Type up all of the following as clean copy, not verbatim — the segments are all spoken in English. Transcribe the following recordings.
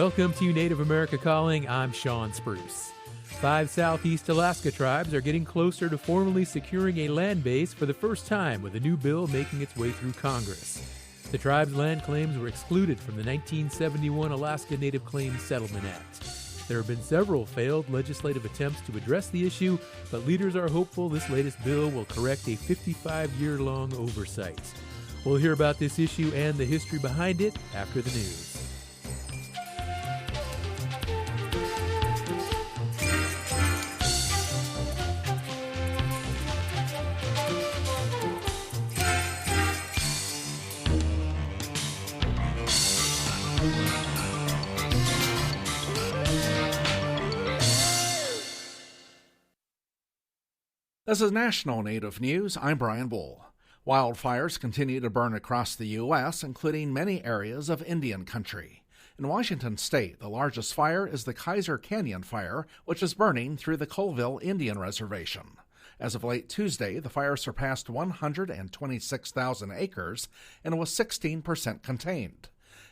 Welcome to Native America Calling. I'm Sean Spruce. 5 Southeast Alaska tribes are getting closer to formally securing a land base for the first time, with a new bill making its way through Congress. The tribe's land claims were excluded from the 1971 Alaska Native Claims Settlement Act. There have been several failed legislative attempts to address the issue, but leaders are hopeful this latest bill will correct a 55-year-long oversight. We'll hear about this issue and the history behind it after the news. This is National Native News. I'm Brian Bull. Wildfires continue to burn across the U.S., including many areas of Indian country. In Washington state, the largest fire is the Kaiser Canyon Fire, which is burning through the Colville Indian Reservation. As of late Tuesday, the fire surpassed 126,000 acres and was 16% contained.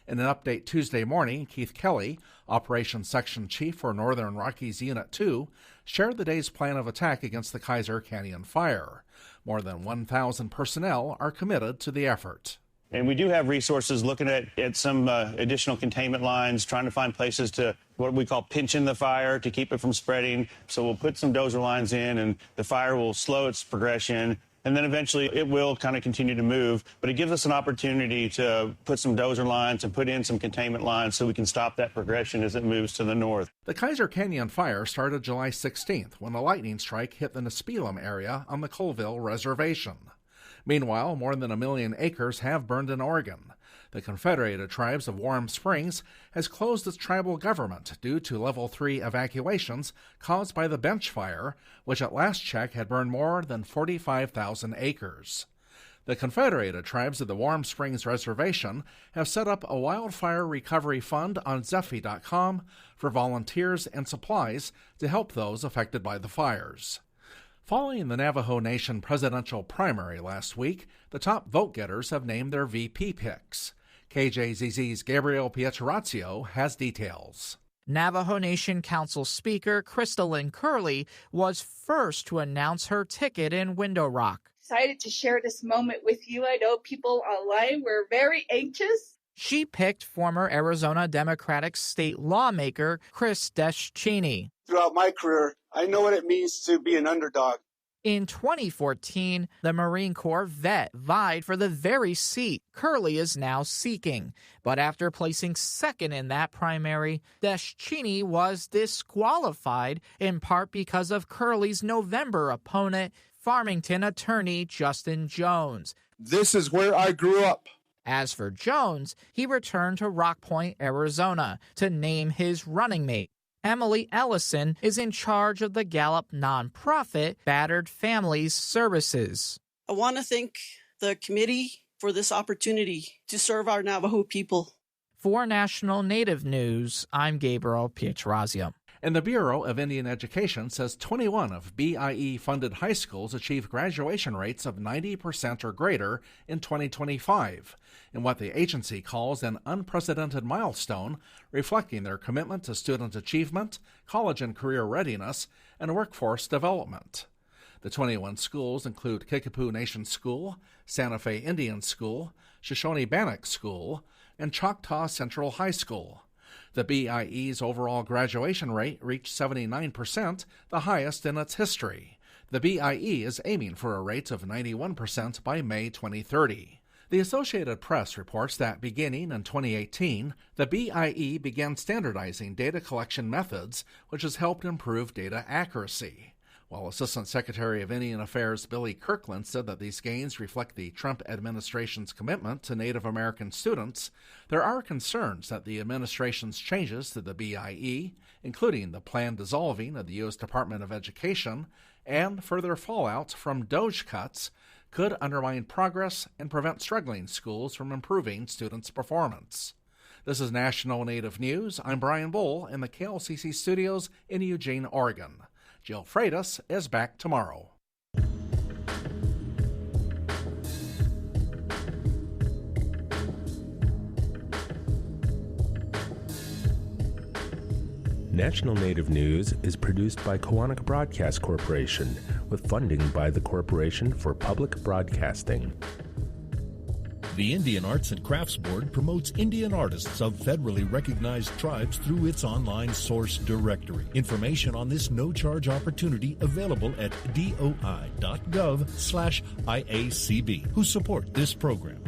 In an update Tuesday morning, Keith Kelly, Operations Section Chief for Northern Rockies Unit 2, shared the day's plan of attack against the Kaiser Canyon Fire. More than 1,000 personnel are committed to the effort. And we do have resources looking at some additional containment lines, trying to find places to what we call pinch in the fire to keep it from spreading. So we'll put some dozer lines in, and the fire will slow its progression. And then eventually it will kind of continue to move, but it gives us an opportunity to put some dozer lines and put in some containment lines so we can stop that progression as it moves to the north. The Kaiser Canyon Fire started July 16th when a lightning strike hit the Nispelum area on the Colville Reservation. Meanwhile, more than 1 million acres have burned in Oregon. The Confederated Tribes of Warm Springs has closed its tribal government due to Level 3 evacuations caused by the Bench Fire, which at last check had burned more than 45,000 acres. The Confederated Tribes of the Warm Springs Reservation have set up a wildfire recovery fund on Zephy.com for volunteers and supplies to help those affected by the fires. Following the Navajo Nation presidential primary last week, the top vote-getters have named their VP picks. KJZZ's Gabriel Pietrorazio has details. Navajo Nation Council Speaker Crystalline Curley was first to announce her ticket in Window Rock. Excited to share this moment with you. I know people online were very anxious. She picked former Arizona Democratic state lawmaker Chris Deschini. Throughout my career, I know what it means to be an underdog. In 2014, the Marine Corps vet vied for the very seat Curley is now seeking. But after placing second in that primary, Deschini was disqualified, in part because of Curley's November opponent, Farmington attorney Justin Jones. This is where I grew up. As for Jones, he returned to Rock Point, Arizona, to name his running mate. Emily Ellison is in charge of the Gallup nonprofit Battered Families Services. I want to thank the committee for this opportunity to serve our Navajo people. For National Native News, I'm Gabriel Pietrorazio. And the Bureau of Indian Education says 21 of BIE-funded high schools achieve graduation rates of 90% or greater in 2025, in what the agency calls an unprecedented milestone, reflecting their commitment to student achievement, college and career readiness, and workforce development. The 21 schools include Kickapoo Nation School, Santa Fe Indian School, Shoshone Bannock School, and Choctaw Central High School. The BIE's overall graduation rate reached 79%, the highest in its history. The BIE is aiming for a rate of 91% by May 2030. The Associated Press reports that beginning in 2018, the BIE began standardizing data collection methods, which has helped improve data accuracy. While Assistant Secretary of Indian Affairs Billy Kirkland said that these gains reflect the Trump administration's commitment to Native American students, there are concerns that the administration's changes to the BIE, including the planned dissolving of the U.S. Department of Education and further fallout from DOGE cuts, could undermine progress and prevent struggling schools from improving students' performance. This is National Native News. I'm Brian Bull in the KLCC studios in Eugene, Oregon. Jill Freitas is back tomorrow. National Native News is produced by Koahnic Broadcast Corporation with funding by the Corporation for Public Broadcasting. The Indian Arts and Crafts Board promotes Indian artists of federally recognized tribes through its online source directory. Information on this no-charge opportunity available at doi.gov/IACB, who support this program.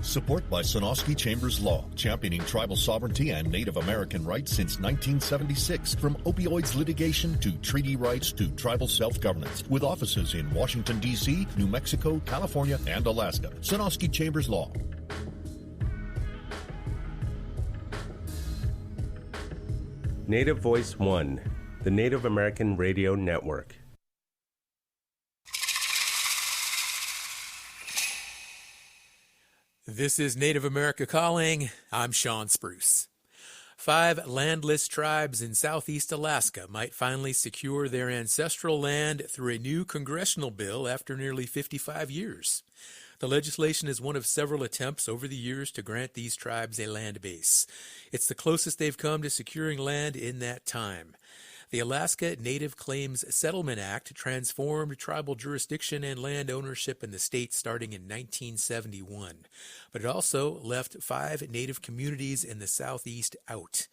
Support by Sonosky Chambers Law, championing tribal sovereignty and Native American rights since 1976, from opioids litigation to treaty rights to tribal self-governance, with offices in Washington, D.C., New Mexico, California, and Alaska. Sonosky Chambers Law. Native Voice One, the Native American Radio Network. This is Native America Calling. I'm Sean Spruce. 5 landless tribes in southeast Alaska might finally secure their ancestral land through a new congressional bill after nearly 55 years. The legislation is one of several attempts over the years to grant these tribes a land base. It's the closest they've come to securing land in that time. The Alaska Native Claims Settlement Act transformed tribal jurisdiction and land ownership in the state starting in 1971, but it also left 5 Native communities in the southeast out.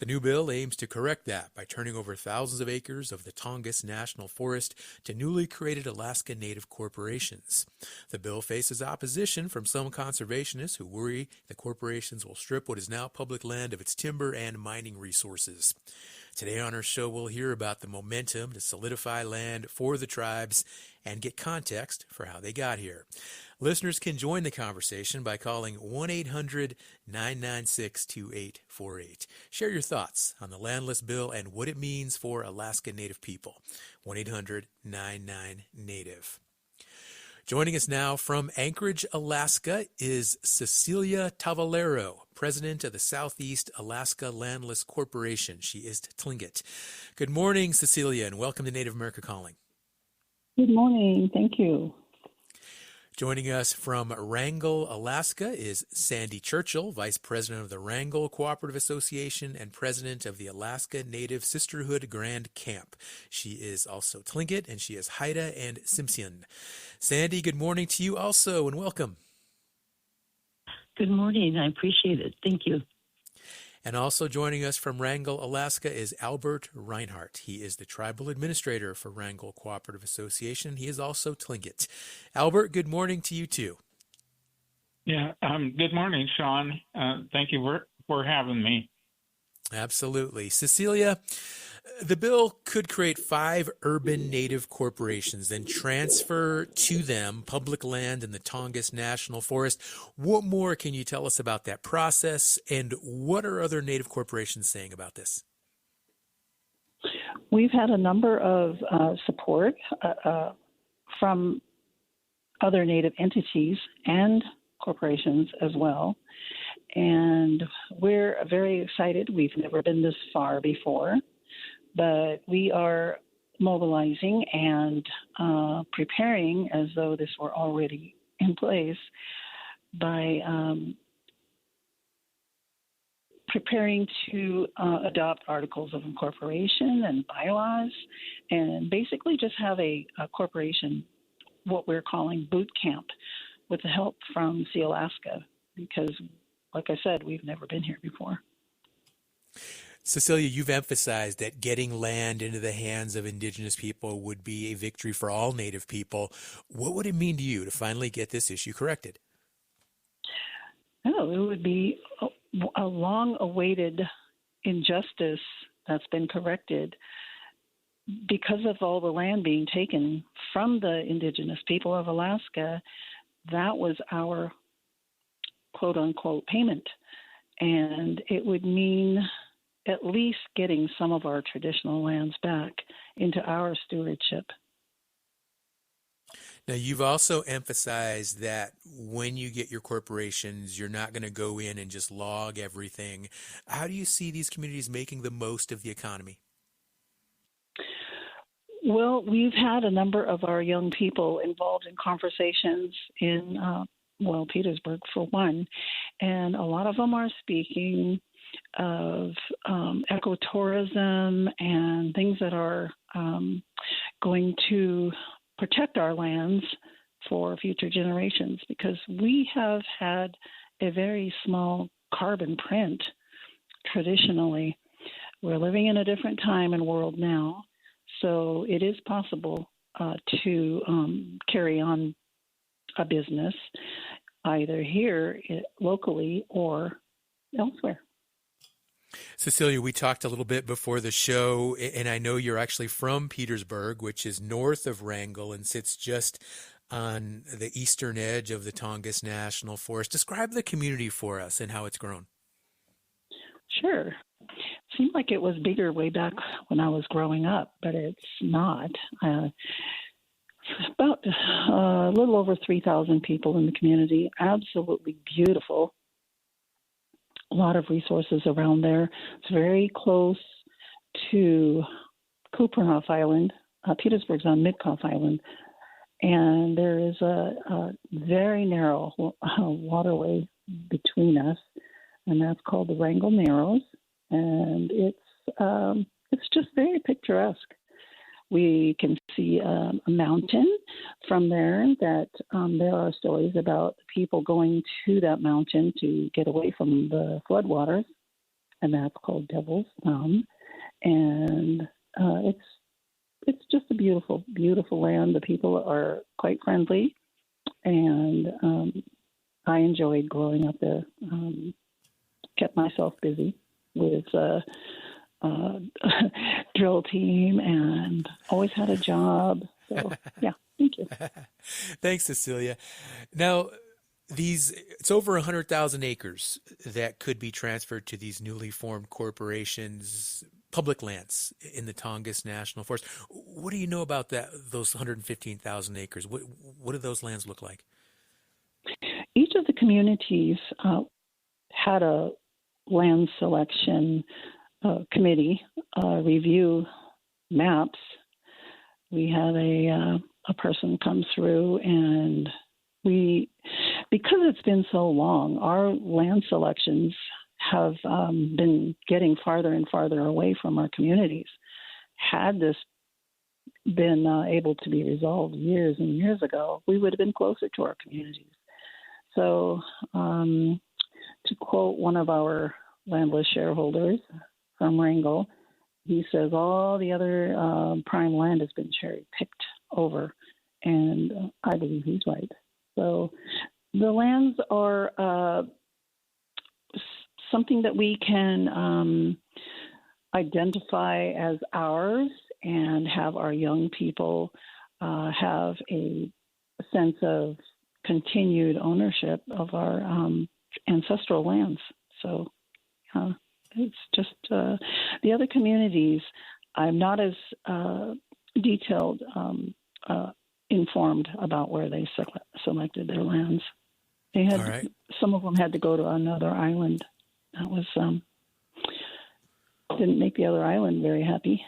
The new bill aims to correct that by turning over thousands of acres of the Tongass National Forest to newly created Alaska Native corporations. The bill faces opposition from some conservationists who worry the corporations will strip what is now public land of its timber and mining resources. Today on our show, we'll hear about the momentum to solidify land for the tribes and get context for how they got here. Listeners can join the conversation by calling 1-800-996-2848. Share your thoughts on the landless bill and what it means for Alaska Native people. 1-800-99-NATIVE. Joining us now from Anchorage, Alaska, is Cecilia Tavalero, president of the Southeast Alaska Landless Corporation. She is Tlingit. Good morning, Cecilia, and welcome to Native America Calling. Good morning. Thank you. Joining us from Wrangell, Alaska, is Sandy Churchill, vice president of the Wrangell Cooperative Association and president of the Alaska Native Sisterhood Grand Camp. She is also Tlingit, and she is Haida and Tsimshian. Sandy, good morning to you also, and welcome. Good morning. I appreciate it. Thank you. And also joining us from Wrangell, Alaska, is Albert Reinhardt. He is the tribal administrator for Wrangell Cooperative Association. He is also Tlingit. Albert, good morning to you too. Yeah, good morning, Sean. Thank you for having me. Absolutely. Cecilia, the bill could create 5 urban Native corporations, then transfer to them public land in the Tongass National Forest. What more can you tell us about that process, and what are other Native corporations saying about this? We've had a number of support from other Native entities and corporations as well. And we're very excited. We've never been this far before, but we are mobilizing and preparing as though this were already in place by preparing to adopt articles of incorporation and bylaws, and basically just have a corporation, what we're calling boot camp, with the help from Sea Alaska, because like I said, we've never been here before. Cecilia, you've emphasized that getting land into the hands of Indigenous people would be a victory for all Native people. What would it mean to you to finally get this issue corrected? Oh, it would be a long-awaited injustice that's been corrected because of all the land being taken from the Indigenous people of Alaska. That was our quote-unquote payment, and it would mean at least getting some of our traditional lands back into our stewardship. Now, you've also emphasized that when you get your corporations, you're not going to go in and just log everything. How do you see these communities making the most of the economy? Well, we've had a number of our young people involved in conversations in Petersburg for one, and a lot of them are speaking of ecotourism and things that are going to protect our lands for future generations, because we have had a very small carbon print traditionally. We're living in a different time and world now, so it is possible to carry on a business either here locally or elsewhere. Cecilia, we talked a little bit before the show, and I know you're actually from Petersburg, which is north of Wrangell and sits just on the eastern edge of the Tongass National Forest. Describe the community for us and how it's grown. Sure. Seemed like it was bigger way back when I was growing up, but it's not. About a little over 3,000 people in the community. Absolutely beautiful. A lot of resources around there. It's very close to Kupernoff Island. Petersburg's on Midkoff Island. And there is a very narrow waterway between us, and that's called the Wrangell Narrows. And it's just very picturesque. We can see a mountain from there that there are stories about people going to that mountain to get away from the floodwaters, and that's called Devil's Thumb. And it's just a beautiful, beautiful land. The people are quite friendly, and I enjoyed growing up there. Kept myself busy with drill team and always had a job. So, yeah, thank you. Thanks, Cecilia. Now, it's over 100,000 acres that could be transferred to these newly formed corporations, public lands in the Tongass National Forest. What do you know about those 115,000 acres? What do those lands look like? Each of the communities had a land selection committee review maps. We had a person come through, and because it's been so long, our land selections have been getting farther and farther away from our communities. Had this been able to be resolved years and years ago, we would have been closer to our communities. So, to quote one of our landless shareholders from Wrangell, he says all the other prime land has been cherry-picked over, and I believe he's right. So the lands are something that we can identify as ours and have our young people have a sense of continued ownership of our ancestral lands. So it's just the other communities, I'm not as detailed, informed about where they selected their lands. They had right. Some of them had to go to another island. That was didn't make the other island very happy.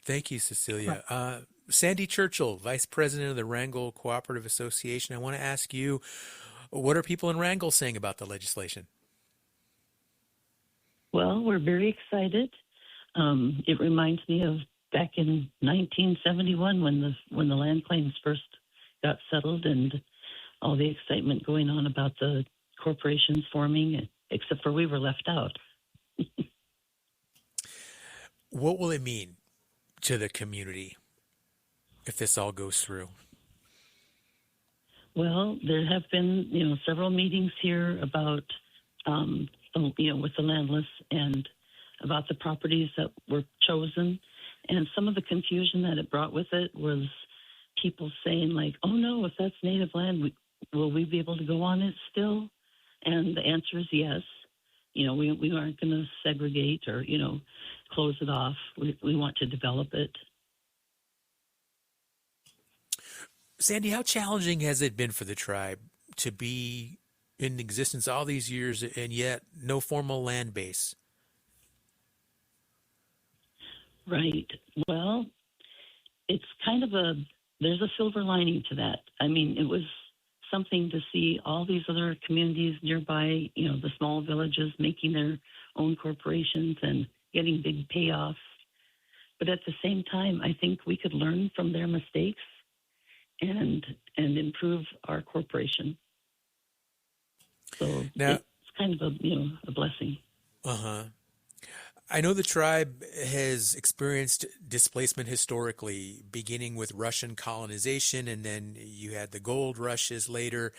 Thank you, Cecilia. Sandy Churchill, Vice President of the Wrangell Cooperative Association. I want to ask you, what are people in Wrangell saying about the legislation? Well, we're very excited. It reminds me of back in 1971 when the land claims first got settled, and all the excitement going on about the corporations forming, except for we were left out. What will it mean to the community if this all goes through? Well, there have been, several meetings here about, with the landless and about the properties that were chosen. And some of the confusion that it brought with it was people saying like, oh no, if that's native land, will we be able to go on it still? And the answer is yes. We aren't going to segregate or, close it off. We want to develop it. Sandy, how challenging has it been for the tribe to be in existence all these years and yet no formal land base? Right. Well, it's kind of there's a silver lining to that. I mean, it was something to see all these other communities nearby, the small villages making their own corporations and getting big payoffs. But at the same time, I think we could learn from their mistakes and improve our corporation. So now, it's kind of a blessing. Uh-huh. I know the tribe has experienced displacement historically, beginning with Russian colonization, and then you had the gold rushes later,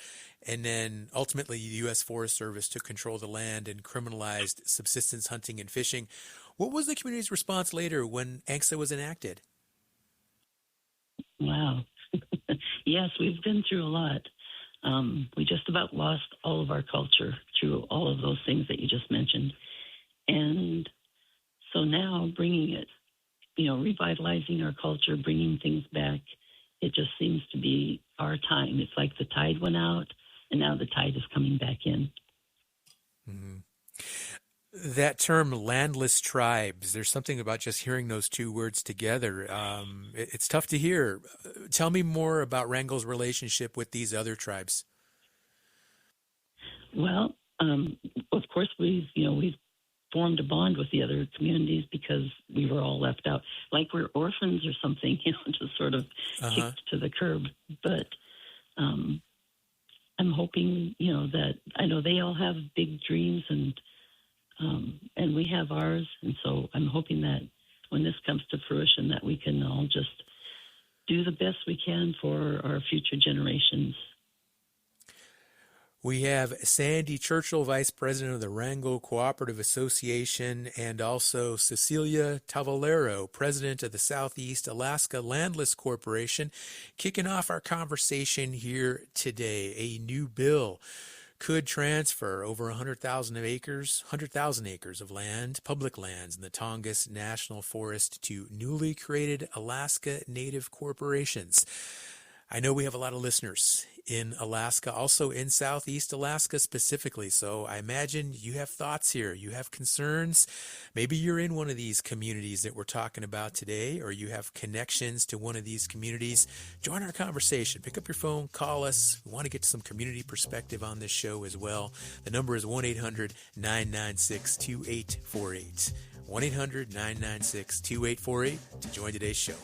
and then ultimately the U.S. Forest Service took control of the land and criminalized subsistence hunting and fishing. What was the community's response later when ANCSA was enacted? Wow. Yes, we've been through a lot. We just about lost all of our culture through all of those things that you just mentioned. And so now bringing it, revitalizing our culture, bringing things back, it just seems to be our time. It's like the tide went out, and now the tide is coming back in. Mm-hmm. That term, landless tribes, there's something about just hearing those two words together. It's tough to hear. Tell me more about Wrangell's relationship with these other tribes. Well, of course, we've formed a bond with the other communities because we were all left out, like we're orphans or something, just sort of kicked to the curb. But I'm hoping, that I know they all have big dreams and we have ours. And so I'm hoping that when this comes to fruition, that we can all just do the best we can for our future generations. We have Sandy Churchill, Vice President of the Wrangell Cooperative Association, and also Cecilia Tavalero, President of the Southeast Alaska Landless Corporation, kicking off our conversation here today. A new bill could transfer over 100,000 acres of land, public lands in the Tongass National Forest to newly created Alaska Native corporations. I know we have a lot of listeners in Alaska, also in Southeast Alaska specifically. So I imagine you have thoughts here. You have concerns. Maybe you're in one of these communities that we're talking about today, or you have connections to one of these communities. Join our conversation. Pick up your phone, call us. We want to get some community perspective on this show as well. The number is 1-800-996-2848. 1-800-996-2848 to join today's show.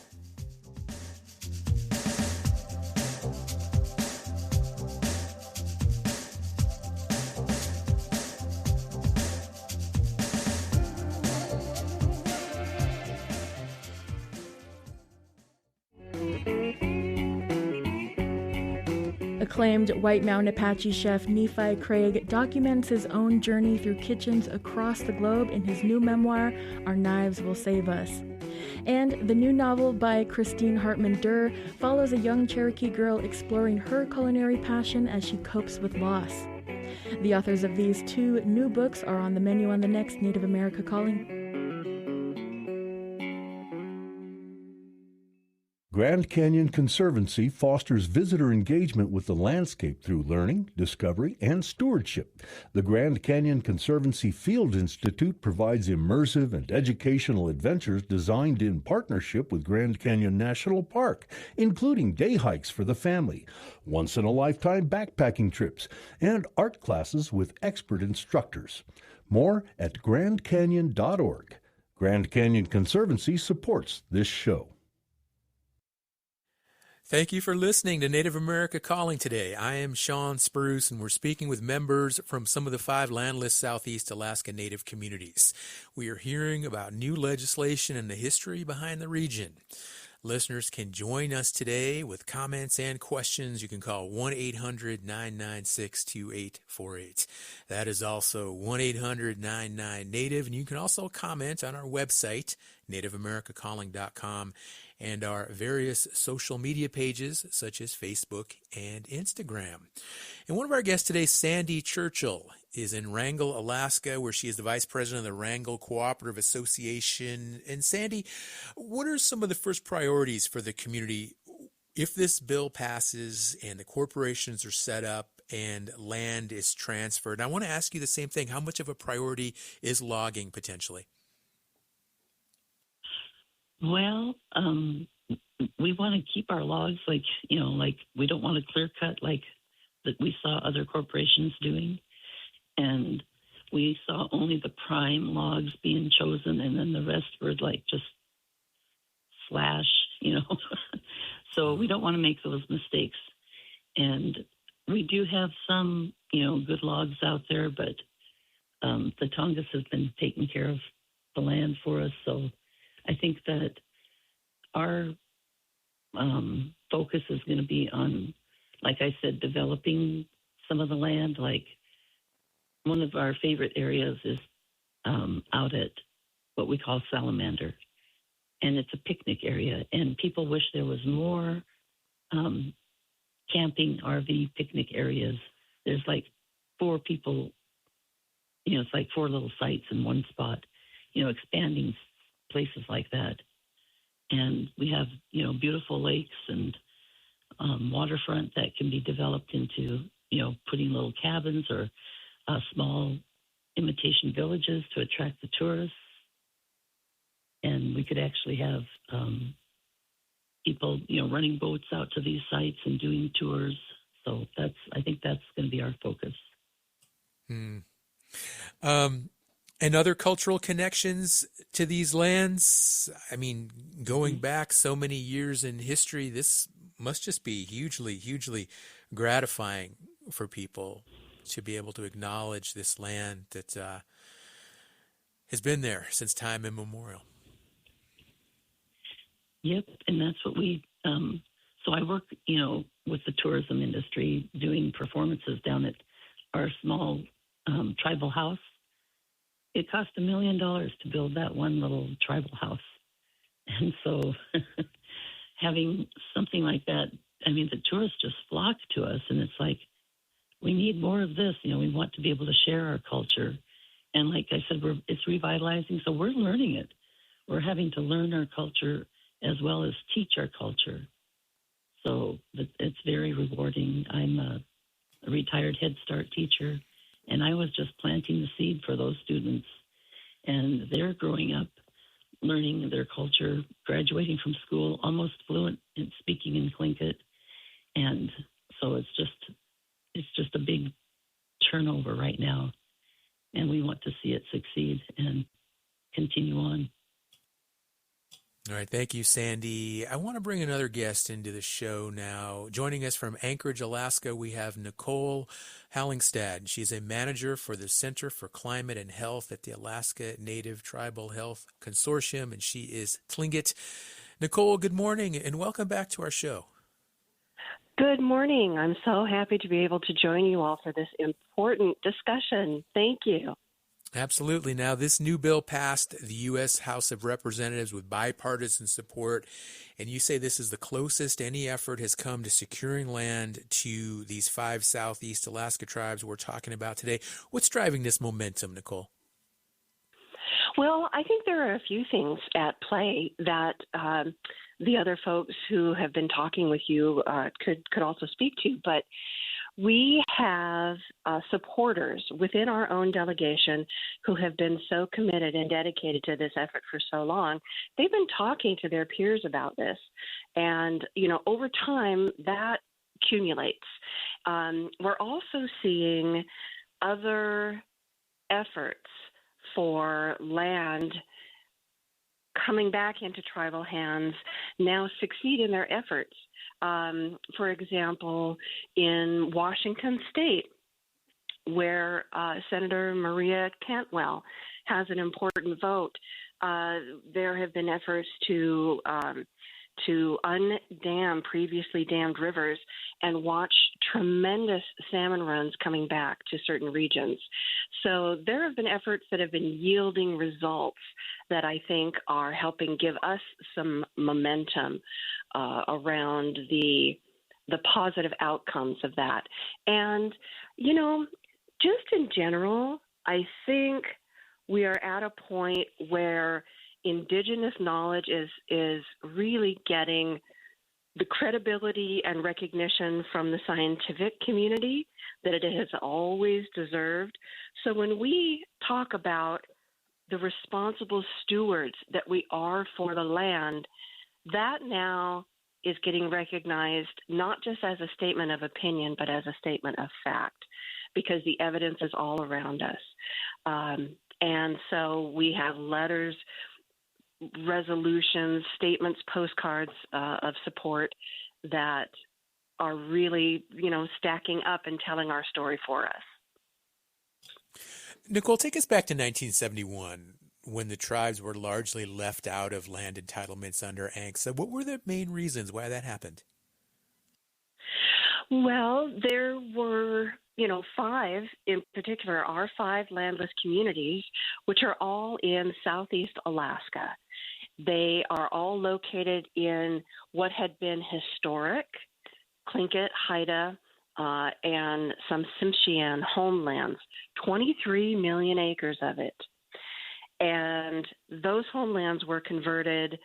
Acclaimed White Mountain Apache chef Nephi Craig documents his own journey through kitchens across the globe in his new memoir, Our Knives Will Save Us. And the new novel by Christine Hartman Durr follows a young Cherokee girl exploring her culinary passion as she copes with loss. The authors of these two new books are on the menu on the next Native America Calling. Grand Canyon Conservancy fosters visitor engagement with the landscape through learning, discovery, and stewardship. The Grand Canyon Conservancy Field Institute provides immersive and educational adventures designed in partnership with Grand Canyon National Park, including day hikes for the family, once-in-a-lifetime backpacking trips, and art classes with expert instructors. More at grandcanyon.org. Grand Canyon Conservancy supports this show. Thank you for listening to Native America Calling today. I am Sean Spruce, and we're speaking with members from some of the 5 landless Southeast Alaska Native communities. We are hearing about new legislation and the history behind the region. Listeners can join us today with comments and questions. You can call 1-800-996-2848. That is also 1-800-99-NATIVE, and you can also comment on our website, nativeamericacalling.com, and our various social media pages such as Facebook and Instagram. And one of our guests today, Sandy Churchill, is in Wrangell, Alaska, where she is the Vice President of the Wrangell Cooperative Association. And Sandy, what are some of the first priorities for the community if this bill passes and the corporations are set up and land is transferred? And I want to ask you the same thing. How much of a priority is logging potentially? Well, we want to keep our logs like we don't want to clear cut like that we saw other corporations doing. And we saw only the prime logs being chosen, and then the rest were like just slash, So we don't want to make those mistakes. And we do have some, good logs out there, but the Tongass have been taking care of the land for us. So I think that our focus is going to be on, like I said, developing some of the land. Like one of our favorite areas is out at what we call Salamander. And it's a picnic area. And people wish there was more camping, RV, picnic areas. There's like 4 people, it's like 4 little sites in one spot, expanding places like that. And we have, beautiful lakes and waterfront that can be developed into, putting little cabins or small imitation villages to attract the tourists. And we could actually have people, running boats out to these sites and doing tours. So I think that's going to be our focus. And other cultural connections to these lands? I mean, going back so many years in history, this must just be hugely, hugely gratifying for people to be able to acknowledge this land that has been there since time immemorial. Yep, and that's what we. So I work, with the tourism industry, doing performances down at our small tribal house. It cost $1 million to build that one little tribal house, and so having something like that, the tourists just flock to us, and it's like we need more of this. We want to be able to share our culture, and like I said, it's revitalizing. So we're learning it. We're having to learn our culture as well as teach our culture. So it's very rewarding. I'm a retired Head Start teacher, and I was just planting the seed for those students. And they're growing up, learning their culture, graduating from school, almost fluent in speaking in Tlingit. And so it's just a big turnover right now. And we want to see it succeed and continue on. All right. Thank you, Sandy. I want to bring another guest into the show now. Joining us from Anchorage, Alaska, we have Nicole Hallingstad. She's a manager for the Center for Climate and Health at the Alaska Native Tribal Health Consortium, and she is Tlingit. Nicole, good morning, and welcome back to our show. Good morning. I'm so happy to be able to join you all for this important discussion. Thank you. Absolutely. Now, this new bill passed the U.S. House of Representatives with bipartisan support, and you say this is the closest any effort has come to securing land to these 5 Southeast Alaska tribes we're talking about today. What's driving this momentum, Nicole? Well, I think there are a few things at play that the other folks who have been talking with you could also speak to, but we have supporters within our own delegation who have been so committed and dedicated to this effort for so long. They've been talking to their peers about this. And, over time, that accumulates. We're also seeing other efforts for land coming back into tribal hands now succeed in their efforts. For example, in Washington State, where Senator Maria Cantwell has an important vote, there have been efforts to undam previously dammed rivers and watch tremendous salmon runs coming back to certain regions. So there have been efforts that have been yielding results that I think are helping give us some momentum around the positive outcomes of that. And, just in general, I think we are at a point where Indigenous knowledge is really getting the credibility and recognition from the scientific community that it has always deserved. So when we talk about the responsible stewards that we are for the land, that now is getting recognized not just as a statement of opinion, but as a statement of fact, because the evidence is all around us. And so we have letters, resolutions, statements, postcards of support that are really, stacking up and telling our story for us. Nicole, take us back to 1971 when the tribes were largely left out of land entitlements under ANCSA. What were the main reasons why that happened? Well, there were, 5 in particular, our 5 landless communities, which are all in southeast Alaska. They are all located in what had been historic Tlingit, Haida, and some Tsimshian homelands, 23 million acres of it. And those homelands were converted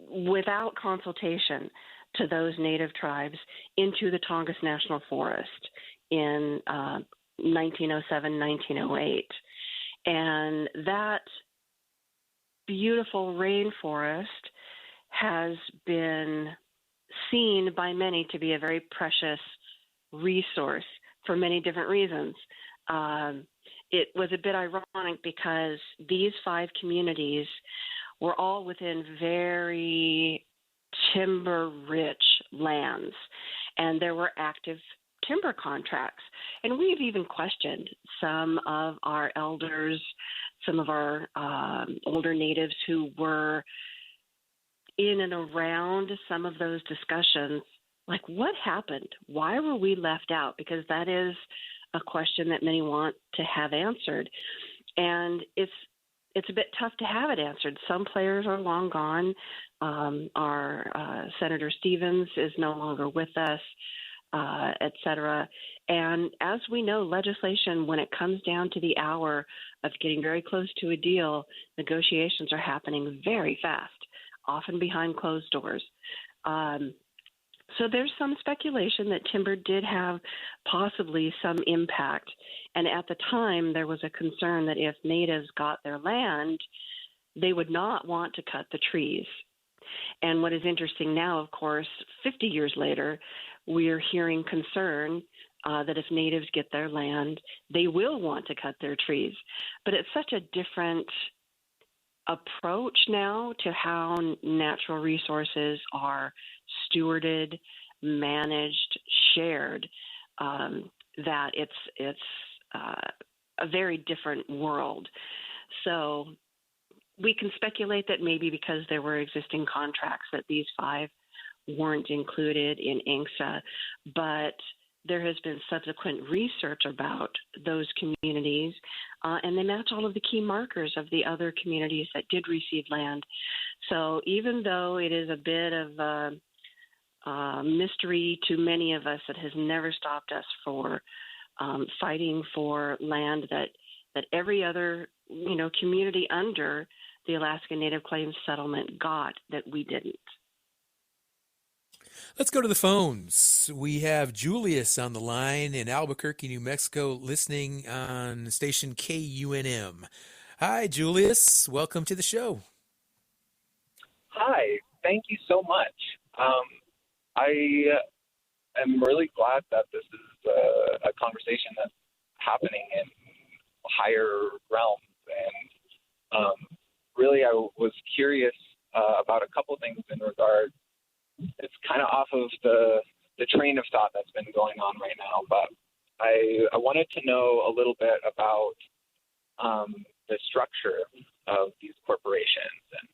without consultation to those native tribes into the Tongass National Forest in 1907, 1908. And that beautiful rainforest has been seen by many to be a very precious resource for many different reasons. It was a bit ironic because these 5 communities were all within very timber-rich lands, and there were active timber contracts. And we've even questioned some of our elders, some of our older natives who were in and around some of those discussions, like what happened? Why were we left out? Because that is a question that many want to have answered. And it's a bit tough to have it answered. Some players are long gone. Our Senator Stevens is no longer with us, et cetera. And as we know, legislation, when it comes down to the hour of getting very close to a deal, negotiations are happening very fast, often behind closed doors. So there's some speculation that timber did have possibly some impact. And at the time, there was a concern that if natives got their land, they would not want to cut the trees. And what is interesting now, of course, 50 years later, we're hearing concern that if natives get their land, they will want to cut their trees. But it's such a different approach now to how natural resources are stewarded, managed, shared, that it's a very different world. So we can speculate that maybe because there were existing contracts that these 5 weren't included in ANCSA, but there has been subsequent research about those communities, and they match all of the key markers of the other communities that did receive land. So even though it is a bit of a mystery to many of us, that has never stopped us for fighting for land that every other community under the Alaska Native Claims Settlement got, that we didn't. Let's go to the phones. We have Julius on the line in Albuquerque, New Mexico, listening on station KUNM. Hi, Julius. Welcome to the show. Hi. Thank you so much. I am really glad that this is a conversation that's happening in higher realms. And really, I was curious about a couple things in regard. It's kind of off of the train of thought that's been going on right now, but I wanted to know a little bit about the structure of these corporations and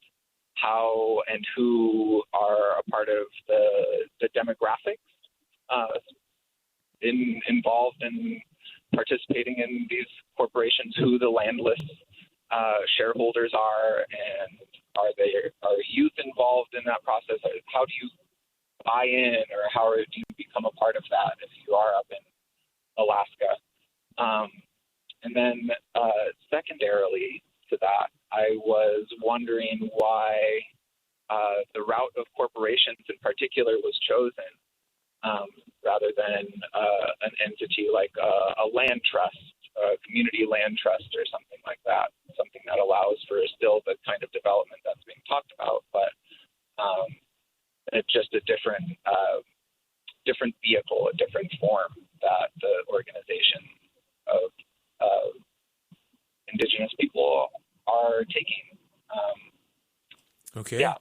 how and who are a part of the demographics involved in participating in these corporations, who the landless shareholders are, and are youth involved in that process? How do you buy in, or how do you become a part of that if you are up in Alaska? And then secondarily to that, I was wondering why the route of corporations in particular was chosen rather than an entity like a land trust, a community land trust or something like that, something that allows for still the kind of development that's being talked about, but It's just a different vehicle, a different form that the organization of Indigenous people are taking. Okay. Yeah.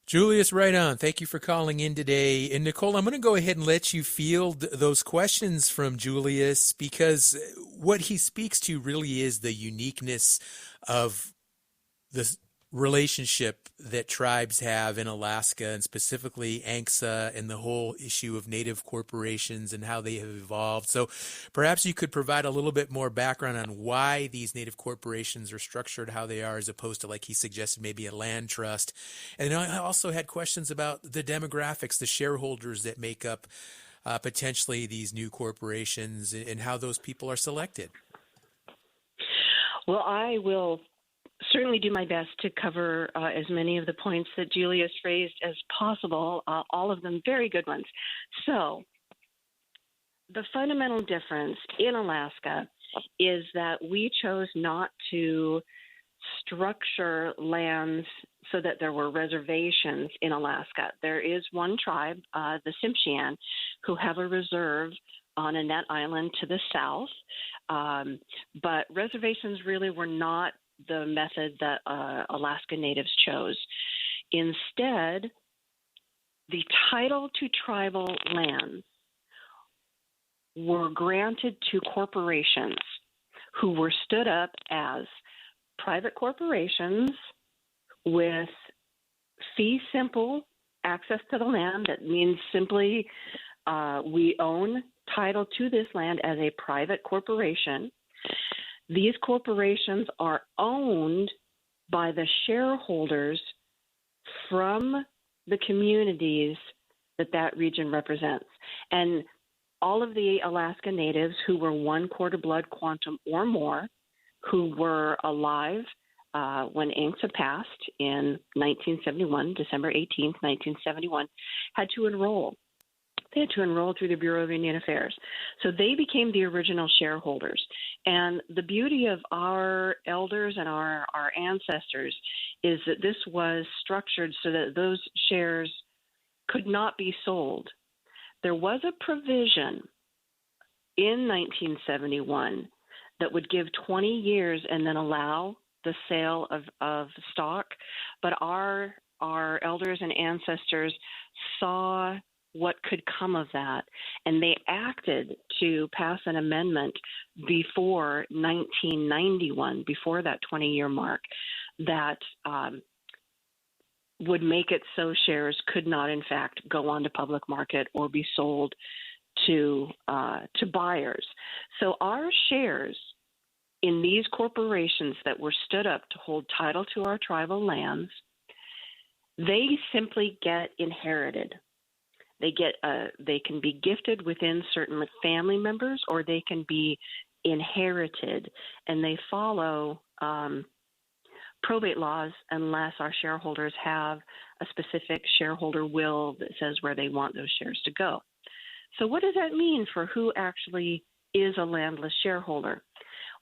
Julius, right on. Thank you for calling in today. And Nicole, I'm going to go ahead and let you field those questions from Julius, because what he speaks to really is the uniqueness of the relationship that tribes have in Alaska, and specifically ANCSA, and the whole issue of native corporations and how they have evolved. So perhaps you could provide a little bit more background on why these native corporations are structured how they are, as opposed to, like he suggested, maybe a land trust. And I also had questions about the demographics, the shareholders that make up potentially these new corporations, and how those people are selected. Well, I will certainly do my best to cover as many of the points that Julius raised as possible, all of them very good ones. So the fundamental difference in Alaska is that we chose not to structure lands so that there were reservations in Alaska. There is one tribe, the Tsimshian, who have a reserve on Annette Island to the south, but reservations really were not the method that Alaska Natives chose. Instead, the title to tribal lands were granted to corporations who were stood up as private corporations with fee simple access to the land. That means simply we own title to this land as a private corporation. These corporations are owned by the shareholders from the communities that region represents. And all of the Alaska Natives who were one quarter blood quantum or more, who were alive when ANCSA passed in 1971, December 18th, 1971, had to enroll. They had to enroll through the Bureau of Indian Affairs. So they became the original shareholders. And the beauty of our elders and our ancestors is that this was structured so that those shares could not be sold. There was a provision in 1971 that would give 20 years and then allow the sale of stock. But our elders and ancestors saw what could come of that, and they acted to pass an amendment before 1991, before that 20-year mark, that would make it so shares could not, in fact, go on to public market or be sold to buyers. So our shares in these corporations that were stood up to hold title to our tribal lands, they simply get inherited. They can be gifted within certain family members, or they can be inherited, and they follow probate laws unless our shareholders have a specific shareholder will that says where they want those shares to go. So what does that mean for who actually is a landless shareholder?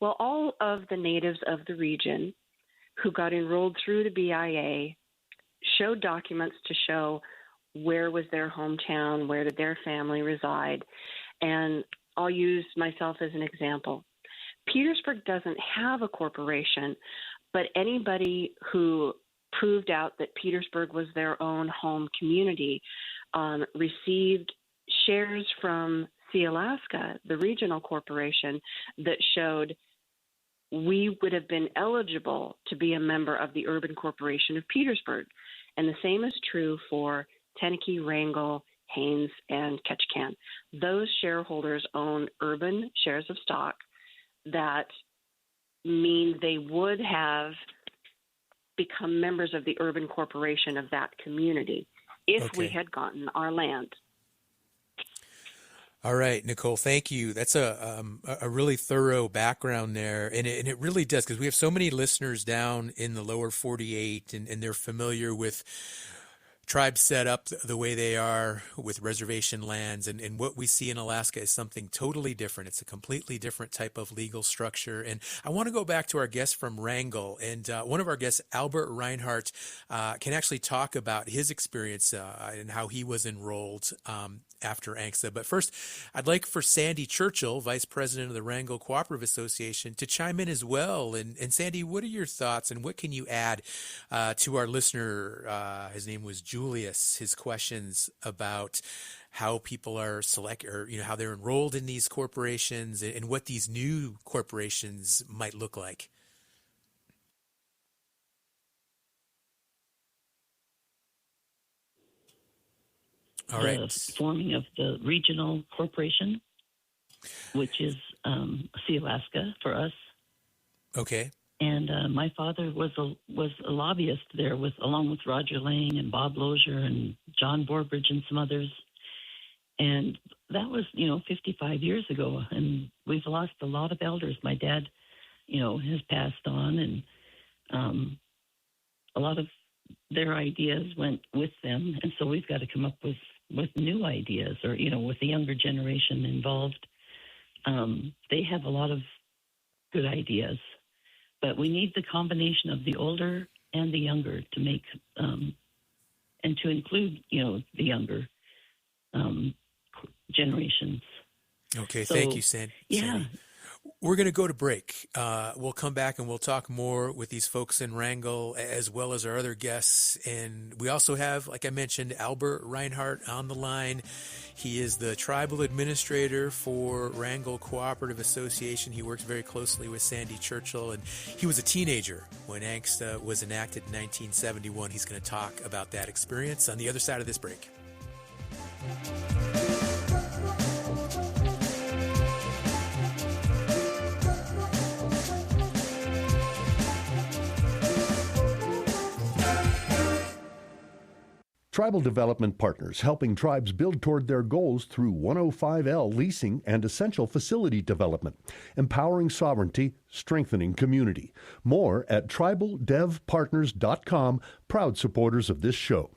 Well, all of the natives of the region who got enrolled through the BIA showed documents to show where was their hometown, where did their family reside. And I'll use myself as an example. Petersburg doesn't have a corporation, but anybody who proved out that Petersburg was their own home community received shares from Alaska, the regional corporation, that showed we would have been eligible to be a member of the urban corporation of Petersburg. And the same is true for Teneke, Wrangell, Haines, and Ketchikan. Those shareholders own urban shares of stock that mean they would have become members of the urban corporation of that community if we had gotten our land. All right, Nicole, thank you. That's a really thorough background there, and it really does, because we have so many listeners down in the lower 48, and they're familiar with tribes set up the way they are with reservation lands, and what we see in Alaska is something totally different. It's a completely different type of legal structure. And I want to go back to our guest from Wrangell, and one of our guests, Albert Reinhardt, can actually talk about his experience and how he was enrolled after ANCSA. But first, I'd like for Sandy Churchill, Vice President of the Wrangell Cooperative Association, to chime in as well. And Sandy, what are your thoughts, and what can you add to our listener? His name was Julius. His questions about how people are how they're enrolled in these corporations, and what these new corporations might look like. All right. The forming of the regional corporation, which is See Alaska for us. Okay. And my father was a lobbyist there, along with Roger Lang and Bob Lozier and John Borbridge and some others. And that was 55 years ago, and we've lost a lot of elders. My dad has passed on, and a lot of their ideas went with them, and so we've got to come up with new ideas, or with the younger generation involved. They have a lot of good ideas, but we need the combination of the older and the younger to make and to include the younger generations. Okay, thank you, Sandy. Yeah. We're going to go to break. We'll come back and we'll talk more with these folks in Wrangell, as well as our other guests. And we also have, like I mentioned, Albert Reinhardt on the line. He is the tribal administrator for Wrangell Cooperative Association. He works very closely with Sandy Churchill, and he was a teenager when ANCSA was enacted in 1971. He's going to talk about that experience on the other side of this break. Tribal Development Partners, helping tribes build toward their goals through 105L leasing and essential facility development, empowering sovereignty, strengthening community. More at tribaldevpartners.com, proud supporters of this show.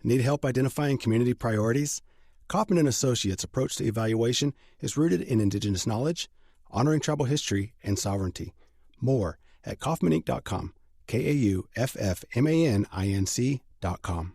Need help identifying community priorities? Kaufman & Associates' approach to evaluation is rooted in Indigenous knowledge, honoring tribal history, and sovereignty. More at kaufmaninc.com, KAUFFMANINC.com.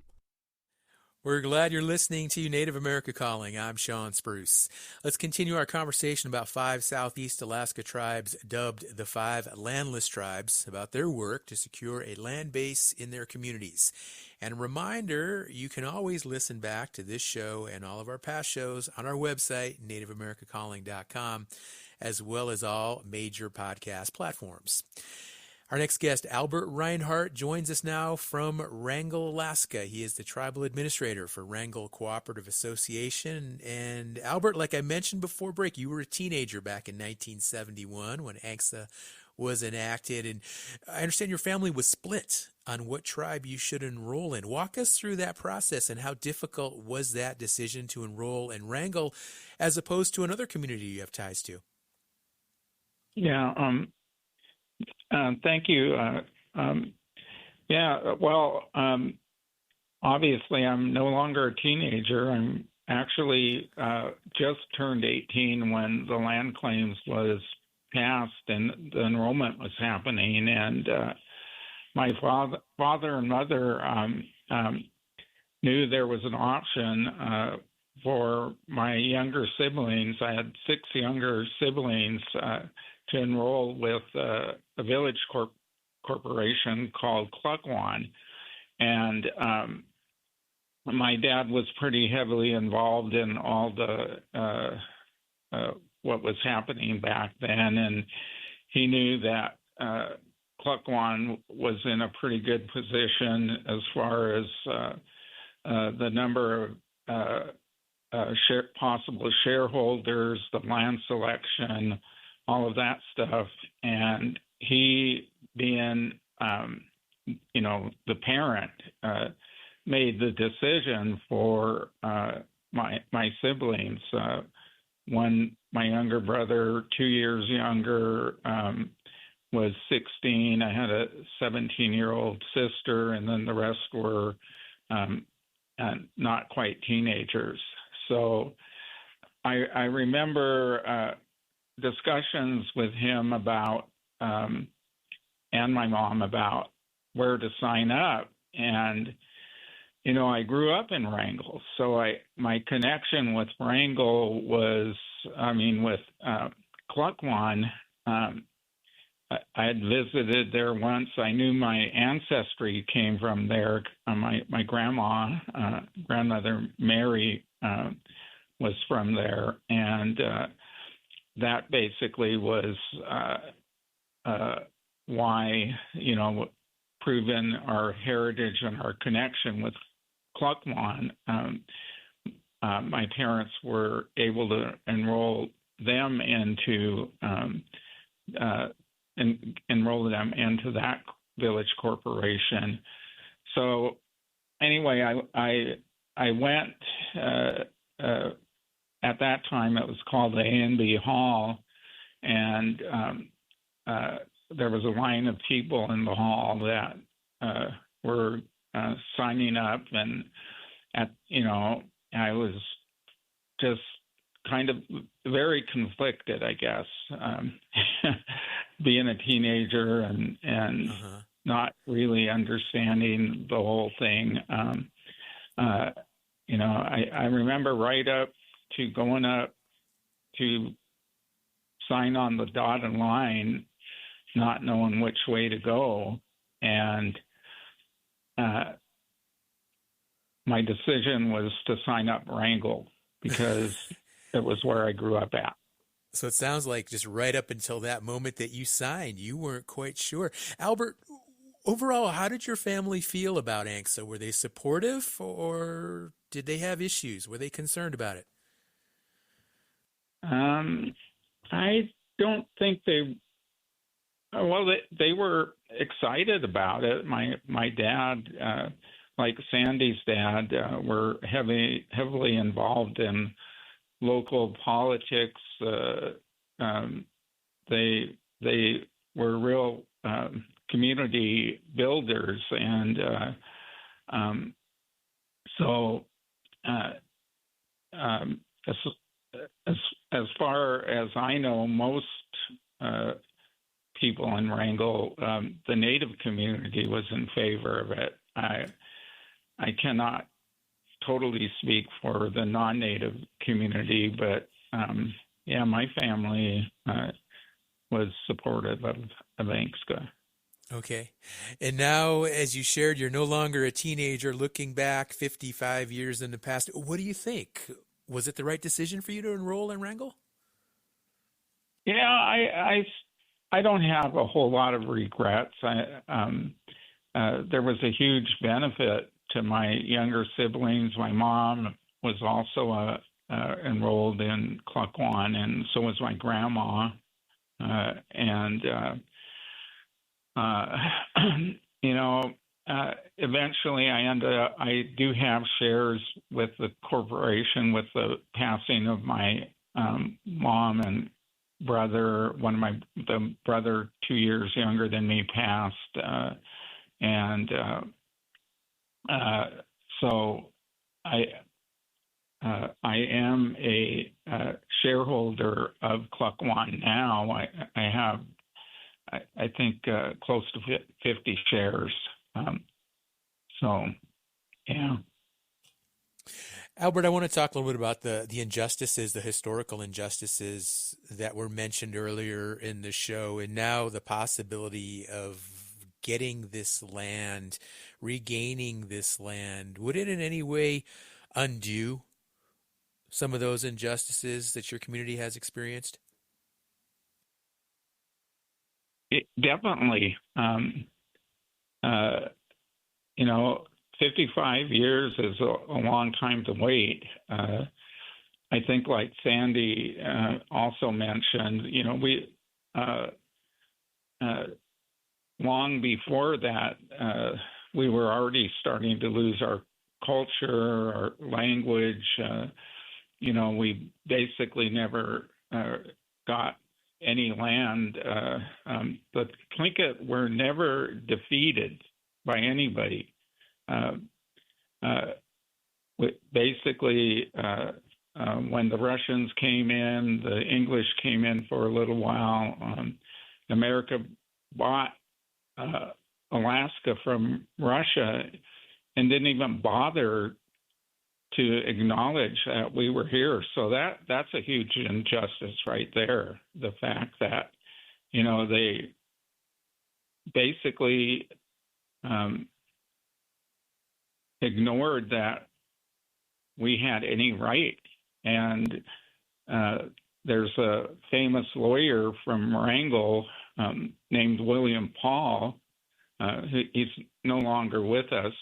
We're glad you're listening to Native America Calling. I'm Sean Spruce. Let's continue our conversation about 5 Southeast Alaska tribes dubbed the 5 Landless Tribes, about their work to secure a land base in their communities. And a reminder, you can always listen back to this show and all of our past shows on our website, nativeamericacalling.com, as well as all major podcast platforms. Our next guest, Albert Reinhardt, joins us now from Wrangell, Alaska. He is the tribal administrator for Wrangell Cooperative Association. And Albert, like I mentioned before break, you were a teenager back in 1971 when ANCSA was enacted. And I understand your family was split on what tribe you should enroll in. Walk us through that process, and how difficult was that decision to enroll in Wrangell as opposed to another community you have ties to? Yeah, thank you. Obviously, I'm no longer a teenager. I'm actually just turned 18 when the land claims was passed and the enrollment was happening. And my father and mother knew there was an option for my younger siblings. I had 6 younger siblings to enroll with a village corporation called Cluckwan. And my dad was pretty heavily involved in all the what was happening back then, and he knew that Cluckwan was in a pretty good position as far as the number of possible shareholders, the land selection, all of that stuff. And he, being, the parent, made the decision for my siblings. One, my younger brother, 2 years younger, was 16. I had a 17-year-old sister, and then the rest were not quite teenagers. So I remember discussions with him about, and my mom about where to sign up. And, you know, I grew up in Wrangell. So my connection with Wrangell was, with Klukwan. I had visited there once. I knew my ancestry came from there. My grandmother Mary, was from there, and that basically was why, proven our heritage and our connection with Klukwan. My parents were able to enroll them into that village corporation. So anyway, I went. At that time, it was called the A&B Hall, and there was a line of people in the hall that were signing up, and I was just kind of very conflicted, I guess, being a teenager and not really understanding the whole thing. I remember right up to going up to sign on the dotted line, not knowing which way to go. And my decision was to sign up Wrangell because it was where I grew up at. So it sounds like just right up until that moment that you signed, you weren't quite sure. Albert, overall, how did your family feel about ANCSA? Were they supportive, or did they have issues? Were they concerned about it? I don't think they were excited about it. My dad, like Sandy's dad, were heavily involved in local politics. They were real community builders, and as far as I know, most people in Wrangell, the Native community was in favor of it. I cannot totally speak for the non-Native community, but my family was supportive of ANCSA. Okay. And now, as you shared, you're no longer a teenager. Looking back 55 years in the past, what do you think? Was it the right decision for you to enroll in Wrangell? Yeah, I don't have a whole lot of regrets. There was a huge benefit to my younger siblings. My mom was also enrolled in Klukwan, and so was my grandma. Eventually I do have shares with the corporation with the passing of my mom and brother. The brother 2 years younger than me passed. So I am a shareholder of Klukwan now. I have, I think, close to 50 shares. Yeah. Albert, I want to talk a little bit about the injustices, the historical injustices that were mentioned earlier in the show, and now the possibility of getting this land, regaining this land. Would it in any way undo some of those injustices that your community has experienced? Definitely. 55 years is a long time to wait. I think, like Sandy also mentioned, we long before that, we were already starting to lose our culture, our language. We basically never got any land. The Tlingit were never defeated by anybody. basically, when the Russians came in, the English came in for a little while. America bought Alaska from Russia and didn't even bother to acknowledge that we were here. So that's a huge injustice right there. The fact that, they basically ignored that we had any right. And there's a famous lawyer from Wrangell named William Paul. He's no longer with us,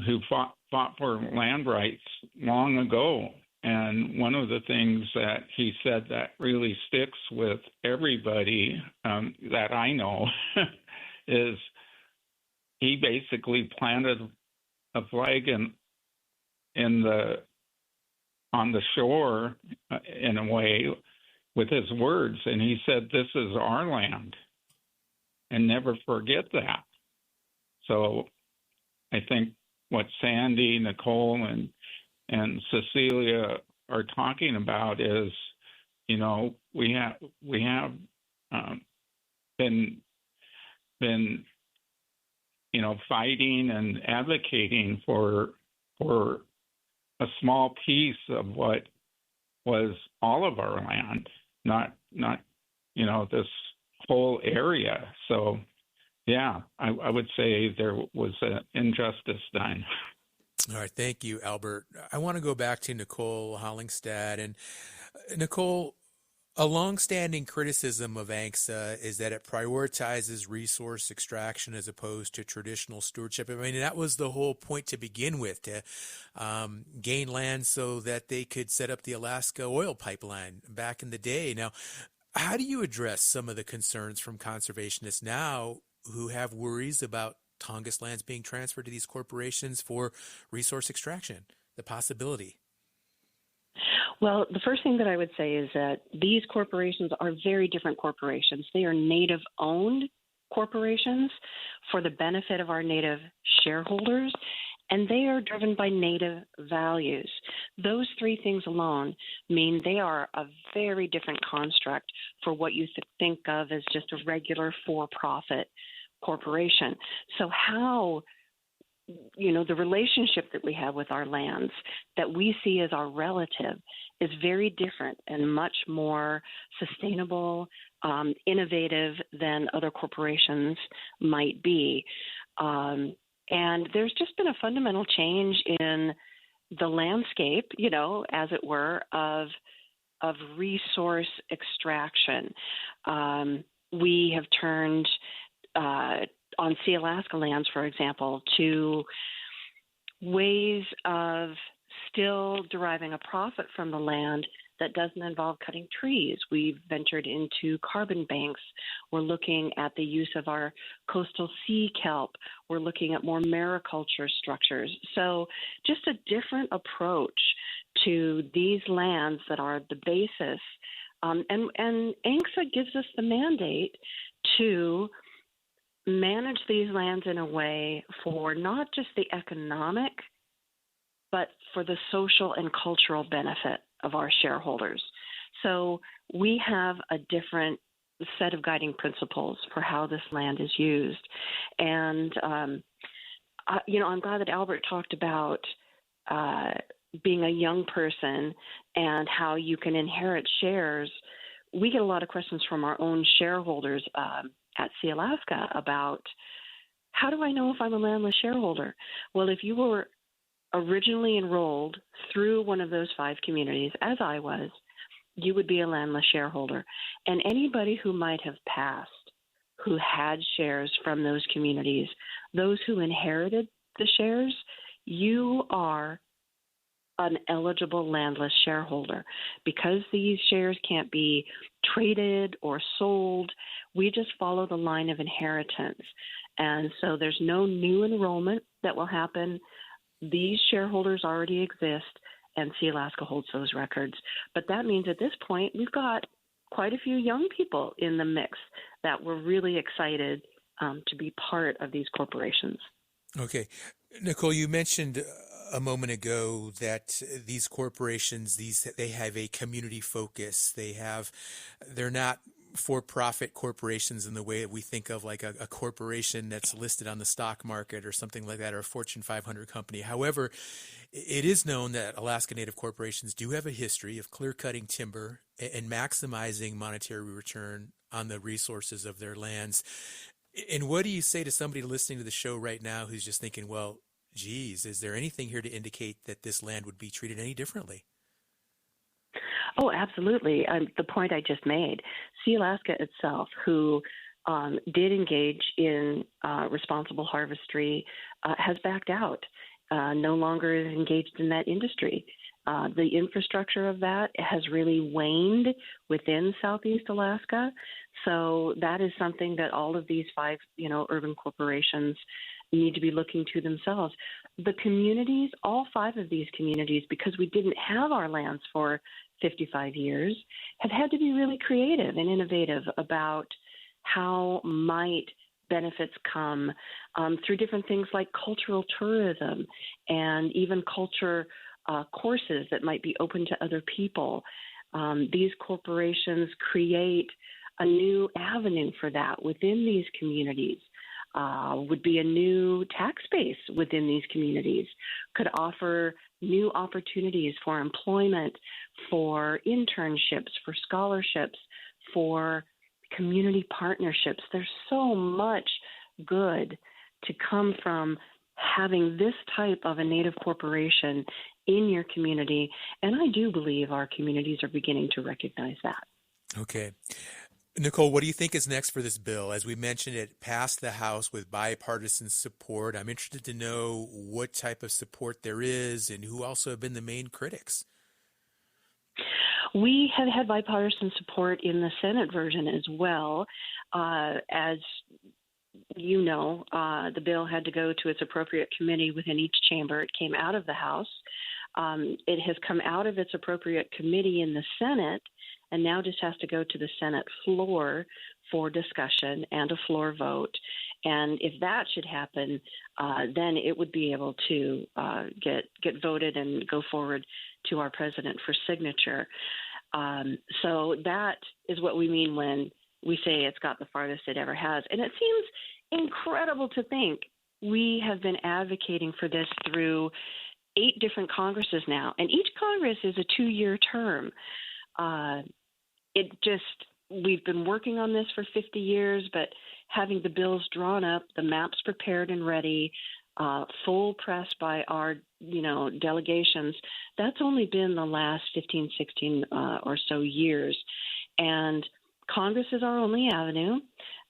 who fought for land rights long ago. And one of the things that he said that really sticks with everybody that I know is he basically planted a flag on the shore in a way with his words, and he said, "This is our land," and never forget that. So I think what Sandy, Nicole, and Cecilia are talking about is, we have been fighting and advocating for a small piece of what was all of our land, not this whole area. So yeah, I would say there was an injustice done. All right, thank you, Albert. I want to go back to Nicole Hollingstad. And Nicole, a longstanding criticism of ANCSA is that it prioritizes resource extraction as opposed to traditional stewardship. I mean, that was the whole point to begin with, to gain land so that they could set up the Alaska oil pipeline back in the day. Now, how do you address some of the concerns from conservationists now who have worries about Tongass lands being transferred to these corporations for resource extraction, the possibility? Well, the first thing that I would say is that these corporations are very different corporations. They are Native-owned corporations for the benefit of our Native shareholders, and they are driven by Native values. Those three things alone mean they are a very different construct for what you think of as just a regular for-profit corporation. So how, the relationship that we have with our lands that we see as our relative is very different and much more sustainable, innovative than other corporations might be. And there's just been a fundamental change in the landscape, as it were, of resource extraction. We have turned on Sea Alaska lands, for example, to ways of still deriving a profit from the land that doesn't involve cutting trees. We've ventured into carbon banks. We're looking at the use of our coastal sea kelp. We're looking at more mariculture structures. So just a different approach to these lands that are the basis. And ANCSA gives us the mandate to manage these lands in a way for not just the economic, but for the social and cultural benefit of our shareholders. So we have a different set of guiding principles for how this land is used. And, I'm glad that Albert talked about being a young person and how you can inherit shares. We get a lot of questions from our own shareholders at Sea Alaska about, how do I know if I'm a landless shareholder? Well, if you were originally enrolled through one of those 5 communities, as I was, you would be a landless shareholder. And anybody who might have passed, who had shares from those communities, those who inherited the shares, you are an eligible landless shareholder. Because these shares can't be traded or sold, we just follow the line of inheritance. And so there's no new enrollment that will happen. These shareholders already exist, and Sea Alaska holds those records. But that means at this point, we've got quite a few young people in the mix that were really excited to be part of these corporations. Okay. Nicole, you mentioned a moment ago that these corporations, they have a community focus. They're not for-profit corporations in the way that we think of like a corporation that's listed on the stock market or something like that, or a Fortune 500 company. However, it is known that Alaska Native corporations do have a history of clear-cutting timber and maximizing monetary return on the resources of their lands. And what do you say to somebody listening to the show right now who's just thinking, well, geez, is there anything here to indicate that this land would be treated any differently? Oh, absolutely. The point I just made, Sea Alaska itself, who did engage in responsible harvestry, has backed out, no longer is engaged in that industry. The infrastructure of that has really waned within Southeast Alaska. So that is something that all of these 5, urban corporations need to be looking to themselves. The communities, all 5 of these communities, because we didn't have our lands for 55 years, have had to be really creative and innovative about how might benefits come through different things like cultural tourism and even culture courses that might be open to other people. These corporations create a new avenue for that within these communities. Would be a new tax base within these communities, could offer new opportunities for employment, for internships, for scholarships, for community partnerships. There's so much good to come from having this type of a Native corporation in your community, and I do believe our communities are beginning to recognize that. Okay. Nicole, what do you think is next for this bill? As we mentioned, it passed the House with bipartisan support. I'm interested to know what type of support there is and who also have been the main critics. We have had bipartisan support in the Senate version as well. As you know, the bill had to go to its appropriate committee within each chamber. It came out of the House. It has come out of its appropriate committee in the Senate, and now just has to go to the Senate floor for discussion and a floor vote. And if that should happen, then it would be able to get voted and go forward to our president for signature. So that is what we mean when we say it's got the farthest it ever has. And it seems incredible to think we have been advocating for this through 8 different Congresses now, and each Congress is a 2-year term. We've been working on this for 50 years, but having the bills drawn up, the maps prepared and ready, full press by our, delegations, that's only been the last 15, 16 or so years. And Congress is our only avenue.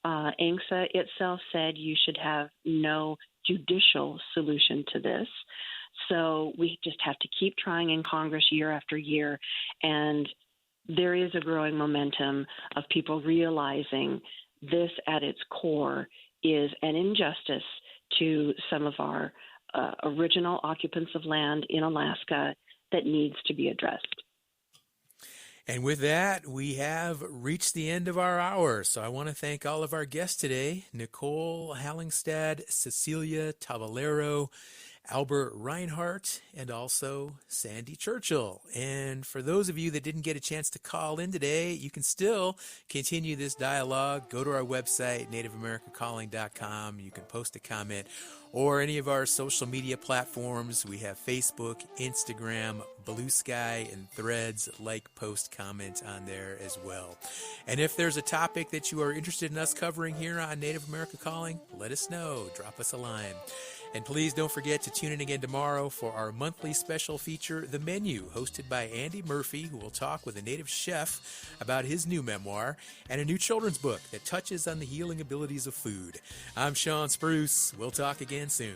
ANCSA itself said you should have no judicial solution to this. So we just have to keep trying in Congress year after year. And there is a growing momentum of people realizing this at its core is an injustice to some of our original occupants of land in Alaska that needs to be addressed. And with that, we have reached the end of our hour. So I want to thank all of our guests today, Nicole Hallingstad, Cecilia Tavalero, Albert Reinhardt, and also Sandy Churchill. And for those of you that didn't get a chance to call in today, you can still continue this dialogue. Go to our website, nativeamericacalling.com. You can post a comment or any of our social media platforms. We have Facebook, Instagram, Blue Sky, and Threads. Like, post, comment on there as well. And if there's a topic that you are interested in us covering here on Native America Calling, let us know. Drop us a line. And please don't forget to tune in again tomorrow for our monthly special feature, The Menu, hosted by Andy Murphy, who will talk with a native chef about his new memoir and a new children's book that touches on the healing abilities of food. I'm Sean Spruce. We'll talk again soon.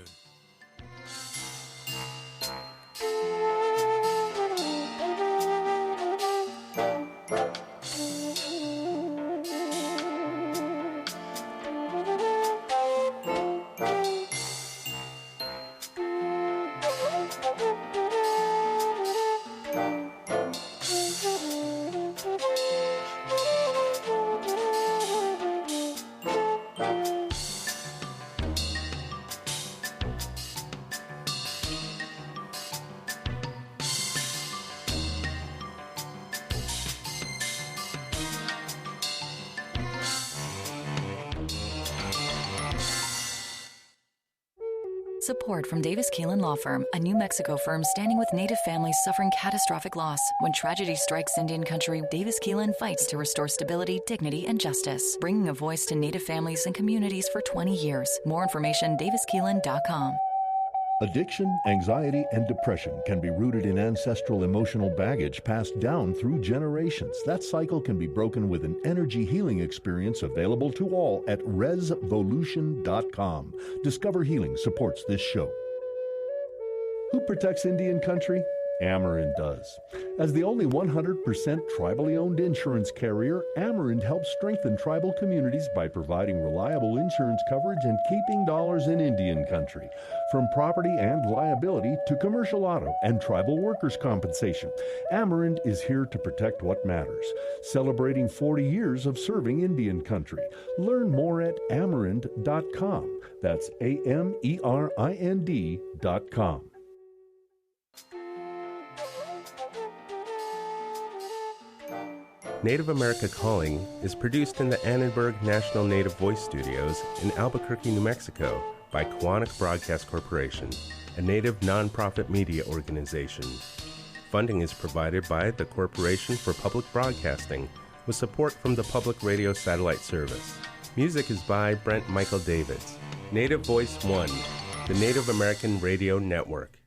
Support from Davis Keelan Law Firm, a New Mexico firm standing with Native families suffering catastrophic loss. When tragedy strikes Indian country, Davis Keelan fights to restore stability, dignity, and justice, bringing a voice to Native families and communities for 20 years. More information, daviskeelan.com. Addiction, anxiety, and depression can be rooted in ancestral emotional baggage passed down through generations. That cycle can be broken with an energy healing experience available to all at resvolution.com. Discover Healing supports this show. Who protects Indian country? Amerind does. As the only 100% tribally owned insurance carrier, Amerind helps strengthen tribal communities by providing reliable insurance coverage and keeping dollars in Indian country. From property and liability to commercial auto and tribal workers' compensation, Amerind is here to protect what matters. Celebrating 40 years of serving Indian country. Learn more at amerind.com. That's AMERIND.com. Native America Calling is produced in the Annenberg National Native Voice Studios in Albuquerque, New Mexico by Koahnic Broadcast Corporation, a Native nonprofit media organization. Funding is provided by the Corporation for Public Broadcasting with support from the Public Radio Satellite Service. Music is by Brent Michael Davids. Native Voice One, the Native American Radio Network.